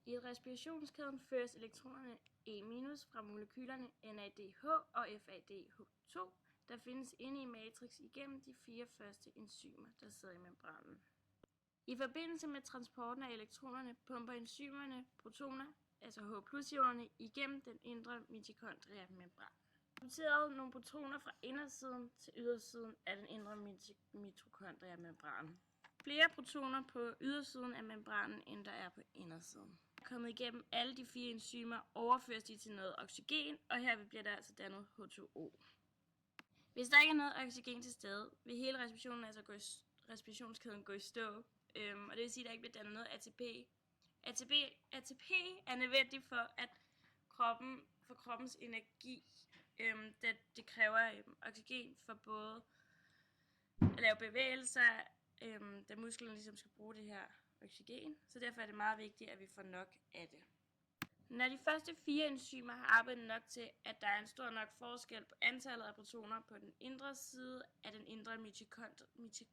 I respirationskæden føres elektronerne E- fra molekylerne NADH og FADH2, der findes inde i matrix igennem de 4 første enzymer, der sidder i membranen. I forbindelse med transporten af elektronerne pumper enzymerne protoner, altså H+-ionerne, igennem den indre mitokondriemembran. Transporteret nogle protoner fra indersiden til ydersiden af den indre mitokondriemembran. Flere protoner på ydersiden af membranen, end der er på indersiden. Kommet igennem alle de 4 enzymer, overføres de til noget oxygen, og her bliver der altså dannet H2O. Hvis der ikke er noget oxygen til stede, vil hele respirationskæden gå i stå, og det vil sige, at der ikke bliver dannet noget ATP. ATP er nødvendig for kroppens energi, da det kræver oxygen for både at lave bevægelser, da musklerne ligesom skal bruge det her oxygen, så derfor er det meget vigtigt, at vi får nok af det. Når de første 4 enzymer har arbejdet nok til, at der er en stor nok forskel på antallet af protoner på den indre side af den indre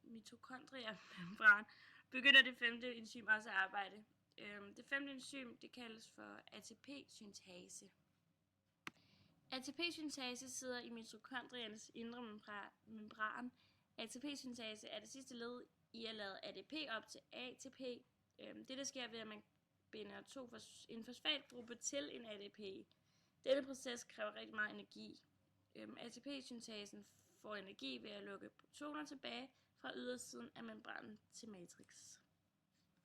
mitokondriemembran, begynder det 5. enzym også at arbejde. Det 5. enzym det kaldes for ATP-syntase. ATP-syntase sidder i mitokondriernes indre membran. ATP-syntase er det sidste led i at lade ADP op til ATP. Det sker ved, at man binder en fosfatgruppe til en ADP. Denne proces kræver rigtig meget energi. ATP-syntasen får energi ved at lukke protoner tilbage fra ydersiden af membranen til matrix.